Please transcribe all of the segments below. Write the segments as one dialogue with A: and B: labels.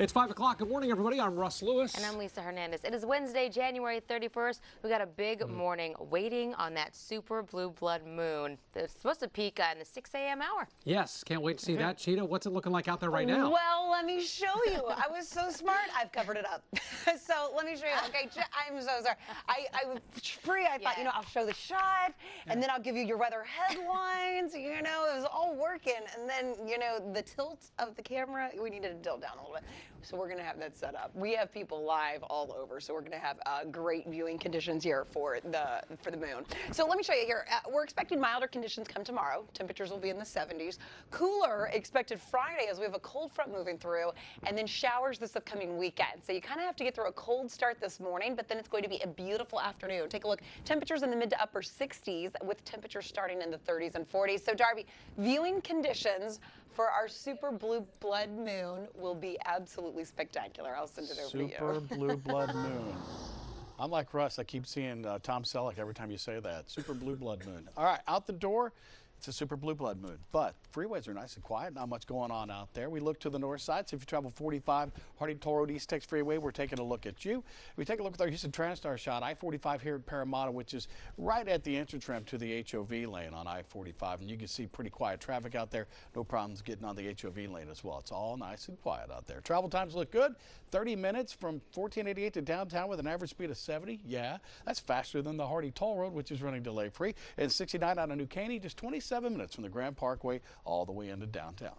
A: It's 5 o'clock. Good morning, everybody. I'm Russ Lewis.
B: And I'm Lisa Hernandez. It is Wednesday, January 31st. We got a big morning waiting on that super blue blood moon. It's supposed to peak in the 6 a.m. hour.
A: Yes, can't wait to see that. Cheetah, what's it looking like out there right now?
C: Well, let me show you. I was so smart. I've covered it up. So let me show you. Okay, I'm so sorry. I was free. I thought, I'll show the shot, and then I'll give you your weather headlines. It was all working. And then, the tilt of the camera, we needed to tilt down a little bit. So we're going to have that set up. We have people live all over, so we're going to have great viewing conditions here for the moon. So let me show you here. We're expecting milder conditions come tomorrow. Temperatures will be in the 70s. Cooler expected Friday as we have a cold front moving through, and then showers this upcoming weekend. So you kind of have to get through a cold start this morning, but then it's going to be a beautiful afternoon. Take a look. Temperatures in the mid to upper 60s with temperatures starting in the 30s and 40s. So Darby, viewing conditions for our super blue blood moon will be absolutely spectacular. I'll send it over to you.
D: Super blue blood moon. I'm like Russ. I keep seeing Tom Selleck every time you say that. Super blue blood moon. All right, out the door. It's a super blue blood moon, but freeways are nice and quiet. Not much going on out there. We look to the north side. So if you travel 45 Hardy Toll Road East Tex Freeway, we're taking a look at you. We take a look at our Houston TranStar shot, I-45 here at Parramatta, which is right at the entrance ramp to the HOV lane on I-45, and you can see pretty quiet traffic out there. No problems getting on the HOV lane as well. It's all nice and quiet out there. Travel times look good. 30 minutes from 1488 to downtown with an average speed of 70. Yeah, that's faster than the Hardy Toll Road, which is running delay free. And 69 out of New Caney, just 27 minutes from the Grand Parkway all the way into downtown.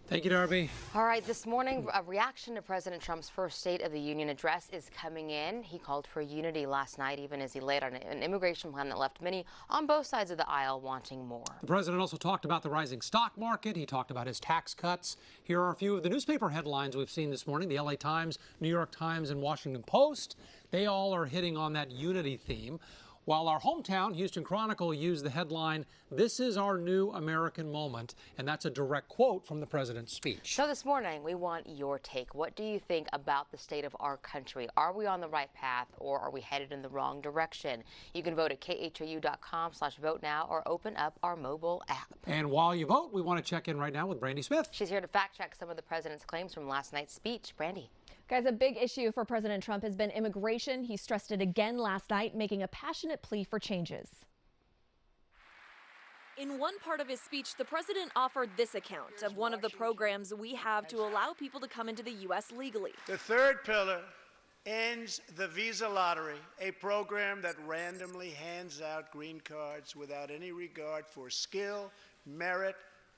A: Thank you, Darby.
B: All right, this morning, a reaction to President Trump's first State of the Union address is coming in. He called for unity last night, even as he laid out an immigration plan that left many on both sides of the aisle wanting more.
A: The president also talked about the rising stock market. He talked about his tax cuts. Here are a few of the newspaper headlines we've seen this morning. The LA Times, New York Times, and Washington Post. They all are hitting on that unity theme. While our hometown, Houston Chronicle, used the headline, "This is our new American moment," and that's a direct quote from the president's speech.
B: So this morning, we want your take. What do you think about the state of our country? Are we on the right path, or are we headed in the wrong direction? You can vote at KHOU.com/vote now or open up our mobile app.
A: And while you vote, we want to check in right now with Brandy Smith.
B: She's here to fact check some of the president's claims from last night's speech. Brandy.
E: Guys, a big issue for President Trump has been immigration. He stressed it again last night, making a passionate plea for changes.
F: In one part of his speech, the president offered this account of one of the programs we have to allow people to come into the U.S. legally.
G: The third pillar ends the visa lottery, a program that randomly hands out green cards without any regard for skill, merit,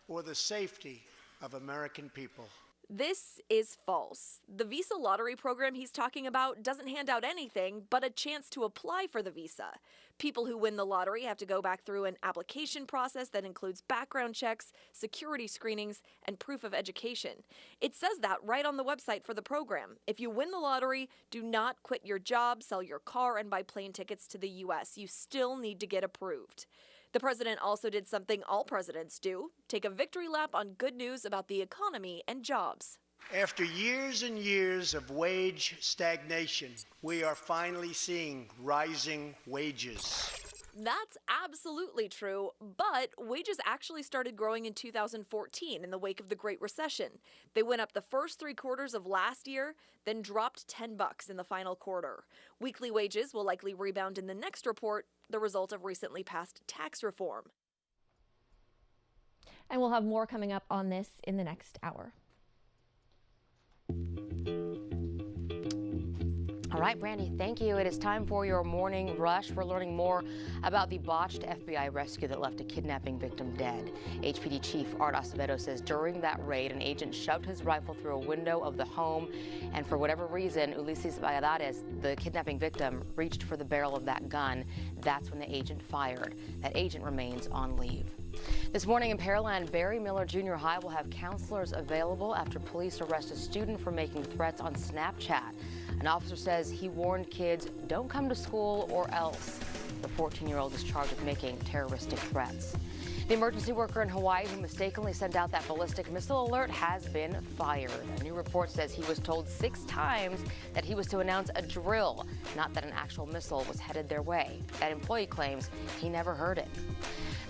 G: or the safety of American people.
F: This is false. The visa lottery program he's talking about doesn't hand out anything but a chance to apply for the visa. People who win the lottery have to go back through an application process that includes background checks, security screenings, and proof of education. It says that right on the website for the program. If you win the lottery, do not quit your job, sell your car, and buy plane tickets to the U.S. You still need to get approved. The president also did something all presidents do, take a victory lap on good news about the economy and jobs.
G: After years and years of wage stagnation, we are finally seeing rising wages.
F: That's absolutely true, but wages actually started growing in 2014 in the wake of the Great Recession. They went up the first 3 quarters of last year, then dropped $10 in the final quarter. Weekly wages will likely rebound in the next report, the result of recently passed tax reform.
E: And we'll have more coming up on this in the next hour.
B: All right, Brandy, thank you. It is time for your morning rush. We're learning more about the botched FBI rescue that left a kidnapping victim dead. HPD Chief Art Acevedo says during that raid, an agent shoved his rifle through a window of the home, and for whatever reason, Ulises Valladares, the kidnapping victim, reached for the barrel of that gun. That's when the agent fired. That agent remains on leave. This morning in Pearland, Barry Miller Junior High will have counselors available after police arrest a student for making threats on Snapchat. An officer says he warned kids, don't come to school or else. The 14-year-old is charged with making terroristic threats. The emergency worker in Hawaii who mistakenly sent out that ballistic missile alert has been fired. A new report says he was told 6 times that he was to announce a drill, not that an actual missile was headed their way. That employee claims he never heard it.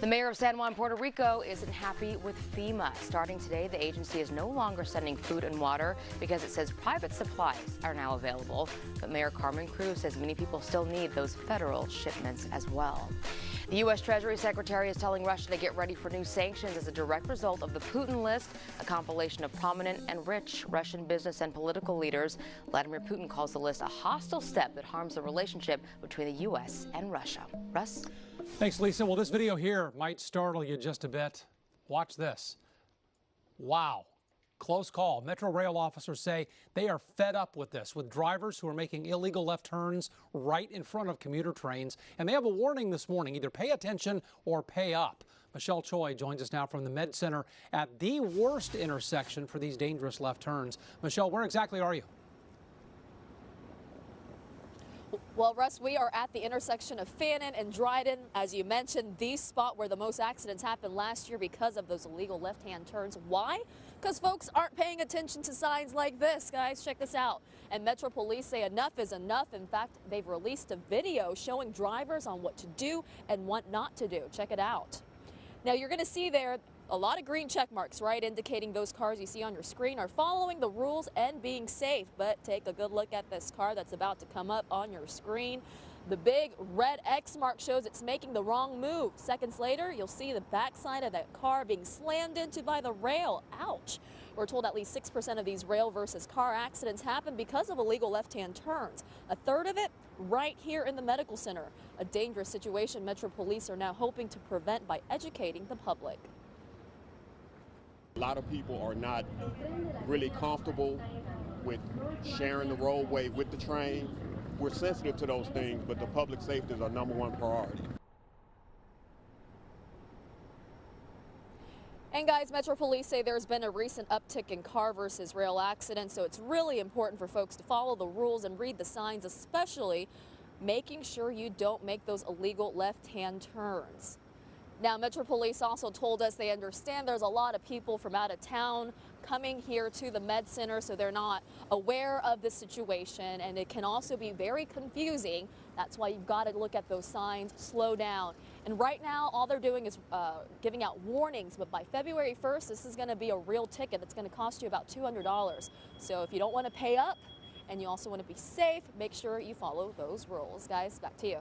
B: The mayor of San Juan, Puerto Rico isn't happy with FEMA. Starting today, the agency is no longer sending food and water because it says private supplies are now available. But Mayor Carmen Cruz says many people still need those federal shipments as well. The U.S. Treasury Secretary is telling Russia to get ready for new sanctions as a direct result of the Putin list, a compilation of prominent and rich Russian business and political leaders. Vladimir Putin calls the list a hostile step that harms the relationship between the U.S. and Russia. Russ?
A: Thanks, Lisa. Well, this video here might startle you just a bit. Watch this. Wow. Close call. Metro rail officers say they are fed up with this, with drivers who are making illegal left turns right in front of commuter trains. And they have a warning this morning, either pay attention or pay up. Michelle Choi joins us now from the Med Center at the worst intersection for these dangerous left turns. Michelle, where exactly are you?
H: Well, Russ, we are at the intersection of Fannin and Dryden. As you mentioned, the spot where the most accidents happened last year because of those illegal left-hand turns. Why? Because folks aren't paying attention to signs like this. Guys, check this out. And Metro Police say enough is enough. In fact, they've released a video showing drivers on what to do and what not to do. Check it out. Now, you're going to see there a lot of green check marks, right, indicating those cars you see on your screen are following the rules and being safe. But take a good look at this car that's about to come up on your screen. The big red X mark shows it's making the wrong move. Seconds later, you'll see the backside of that car being slammed into by the rail. Ouch. We're told at least 6% of these rail versus car accidents happen because of illegal left-hand turns. A third of it right here in the medical center. A dangerous situation Metro Police are now hoping to prevent by educating the public.
I: A lot of people are not really comfortable with sharing the roadway with the train. We're sensitive to those things, but the public safety is our #1 priority.
H: And guys, Metro Police say there's been a recent uptick in car versus rail accidents, so it's really important for folks to follow the rules and read the signs, especially making sure you don't make those illegal left-hand turns. Now, Metro Police also told us they understand there's a lot of people from out of town coming here to the Med Center, so they're not aware of the situation, and it can also be very confusing. That's why you've got to look at those signs, slow down. And right now, all they're doing is giving out warnings, but by February 1st, this is going to be a real ticket. It's going to cost you about $200. So if you don't want to pay up and you also want to be safe, make sure you follow those rules. Guys, back to you.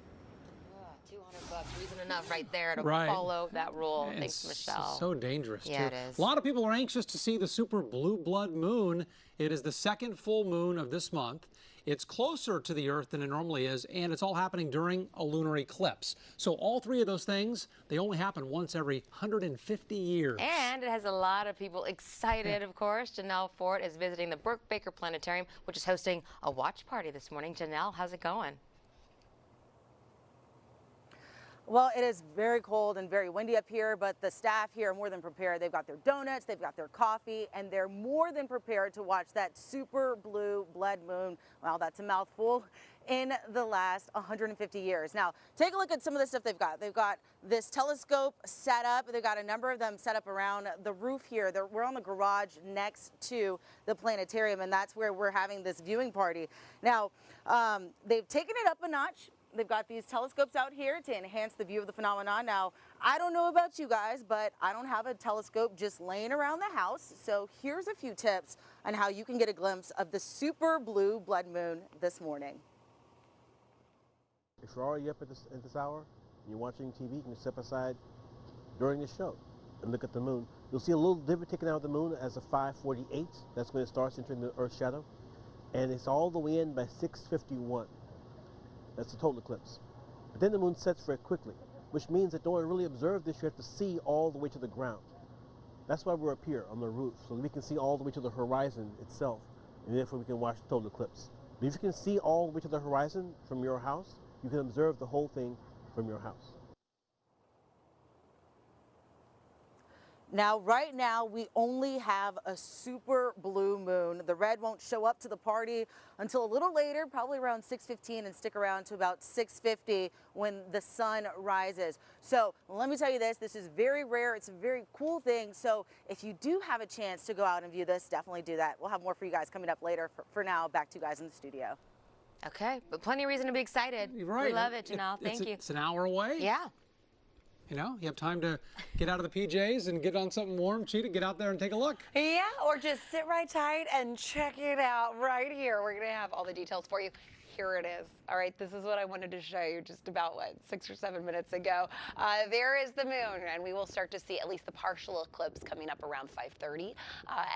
B: $200, reason enough right there to
A: Right.
B: follow that rule. Thanks,
A: It's
B: Michelle.
A: so dangerous, too.
B: Yeah, it is.
A: A lot of people are anxious to see the super blue blood moon. It is the second full moon of this month. It's closer to the Earth than it normally is, and it's all happening during a lunar eclipse. So all three of those things, they only happen once every 150 years.
B: And it has a lot of people excited, of course. Janelle Ford is visiting the Brooke Baker Planetarium, which is hosting a watch party this morning. Janelle, how's it going?
C: Well, it is very cold and very windy up here, but the staff here are more than prepared. They've got their donuts, they've got their coffee, and they're more than prepared to watch that super blue blood moon. Well, that's a mouthful. In the last 150 years. Now, take a look at some of the stuff they've got. They've got this telescope set up. They've got a number of them set up around the roof here. We're on the garage next to the planetarium, and that's where we're having this viewing party. Now, they've taken it up a notch. They've got these telescopes out here to enhance the view of the phenomenon. Now, I don't know about you guys, but I don't have a telescope just laying around the house. So here's a few tips on how you can get a glimpse of the super blue blood moon this morning.
J: If you're already up at this hour and you're watching TV, you can step aside during the show and look at the moon. You'll see a little divot taken out of the moon as a 5:48. That's when it starts entering the Earth's shadow. And it's all the way in by 6:51. That's the total eclipse. But then the moon sets very quickly, which means that in order to really observe this, you have to see all the way to the ground. That's why we're up here on the roof, so that we can see all the way to the horizon itself, and therefore we can watch the total eclipse. But if you can see all the way to the horizon from your house, you can observe the whole thing from your house.
C: Now, right now, we only have a super blue moon. The red won't show up to the party until a little later, probably around 6:15, and stick around to about 6:50 when the sun rises. So let me tell you this is very rare. It's a very cool thing. So if you do have a chance to go out and view this, definitely do that. We'll have more for you guys coming up later. For now, back to you guys in the studio.
B: Okay, but plenty of reason to be excited.
A: Right.
B: We love it, Janelle. Thank you.
A: It's an hour away?
B: Yeah.
A: You know, you have time to get out of the PJs and get on something warm, Cheetah, get out there and take a look.
C: Yeah, or just sit right tight and check it out right here. We're going to have all the details for you. Here it is. All right, this is what I wanted to show you just about, 6 or 7 minutes ago. There is the moon, and we will start to see at least the partial eclipse coming up around 5:30.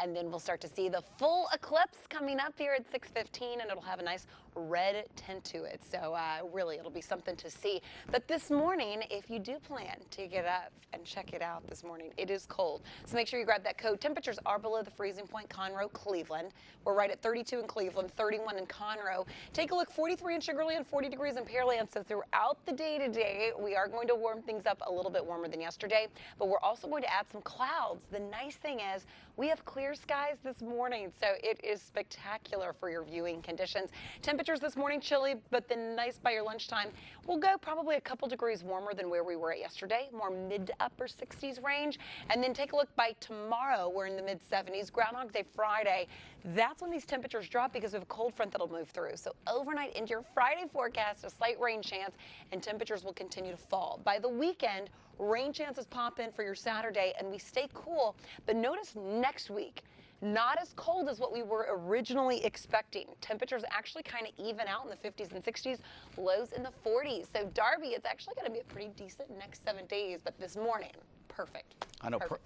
C: And then we'll start to see the full eclipse coming up here at 6:15, and it'll have a nice red tint to it. So really, it'll be something to see. But this morning, if you do plan to get up and check it out this morning, it is cold. So make sure you grab that coat. Temperatures are below the freezing point, Conroe, Cleveland. We're right at 32 in Cleveland, 31 in Conroe. Take a look, 43 in Sugar Land, 40 degrees in Pearland. So throughout the day today, we are going to warm things up a little bit warmer than yesterday, but we're also going to add some clouds. The nice thing is we have clear skies this morning, so it is spectacular for your viewing conditions. Temperatures this morning chilly, but then nice by your lunchtime. We'll go probably a couple degrees warmer than where we were at yesterday, more mid to upper 60s range. And then take a look by tomorrow, we're in the mid 70s. Groundhog Day Friday, that's when these temperatures drop because of a cold front that'll move through. So overnight into your Friday forecast, a slight rain chance, and temperatures will continue to fall. By the weekend, rain chances pop in for your Saturday, and we stay cool. But notice next week, not as cold as what we were originally expecting. Temperatures actually kind of even out in the 50s and 60s, lows in the 40s. So Darby, it's actually going to be a pretty decent next 7 days, but this morning, perfect.
D: I know.
C: Perfect.